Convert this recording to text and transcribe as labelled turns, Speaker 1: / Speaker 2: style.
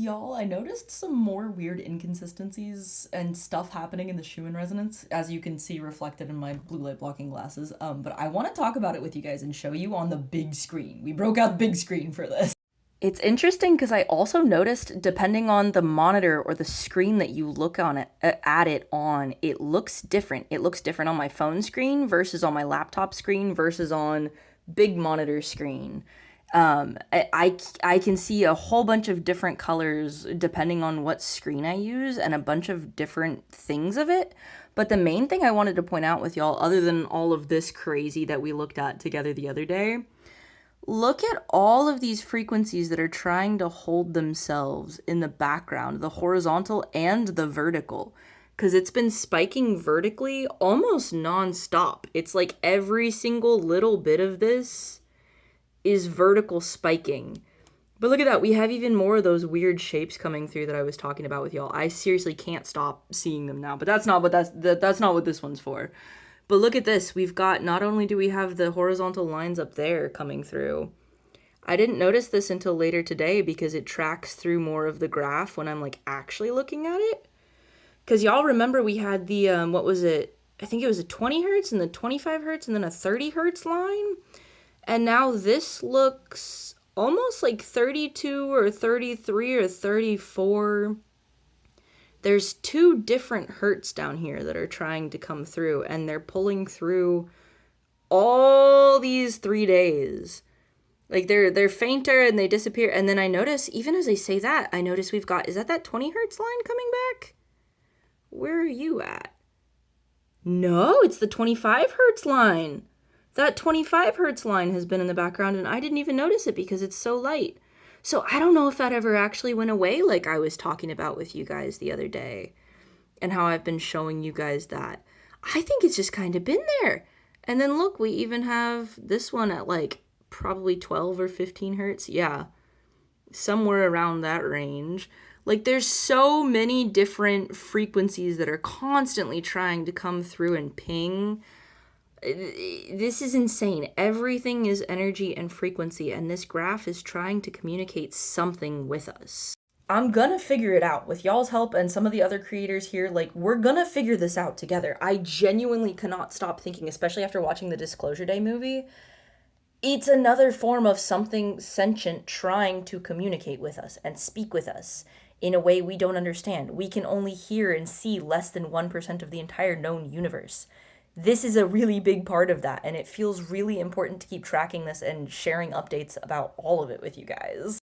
Speaker 1: Y'all, I noticed some more weird inconsistencies and stuff happening in the Schumann resonance, as you can see reflected in my blue light blocking glasses. But I want to talk about it with you guys and show you on the big screen. We broke out big screen for this. It's interesting because I also noticed, depending on the monitor or the screen that you look on it at it on, it looks different. It looks different on my phone screen versus on my laptop screen versus on big monitor screen. I can see a whole bunch of different colors depending on what screen I use and a bunch of different things of it. But the main thing I wanted to point out with y'all, other than all of this crazy that we looked at together the other day, look at all of these frequencies that are trying to hold themselves in the background, the horizontal and the vertical. Because it's been spiking vertically almost nonstop. It's like every single little bit of this is vertical spiking. But look at that. We have even more of those weird shapes coming through that I was talking about with y'all. I seriously can't stop seeing them now. But that's not what that's not what this one's for. But look at this. We've got, not only do we have the horizontal lines up there coming through. I didn't notice this until later today because it tracks through more of the graph when I'm like actually looking at it. Because y'all remember we had the, what was it? I think it was a 20 hertz and the 25 hertz and then a 30 hertz line. And now this looks almost like 32 or 33 or 34. There's two different hertz down here that are trying to come through, and they're pulling through all these 3 days. Like they're fainter and they disappear. And then I notice, even as I say that, I notice we've got, is that 20 hertz line coming back? Where are you at? No, it's the 25 hertz line. That 25 hertz line has been in the background and I didn't even notice it because it's so light. So I don't know if that ever actually went away like I was talking about with you guys the other day and how I've been showing you guys that. I think it's just kind of been there. And then look, we even have this one at like probably 12 or 15 hertz. Yeah, somewhere around that range. Like there's so many different frequencies that are constantly trying to come through and ping. This is insane. Everything is energy and frequency, and this graph is trying to communicate something with us. I'm gonna figure it out with y'all's help and some of the other creators here. Like, we're gonna figure this out together. I genuinely cannot stop thinking, especially after watching the Disclosure Day movie. It's another form of something sentient trying to communicate with us and speak with us in a way we don't understand. We can only hear and see less than 1% of the entire known universe. This is a really big part of that, and it feels really important to keep tracking this and sharing updates about all of it with you guys.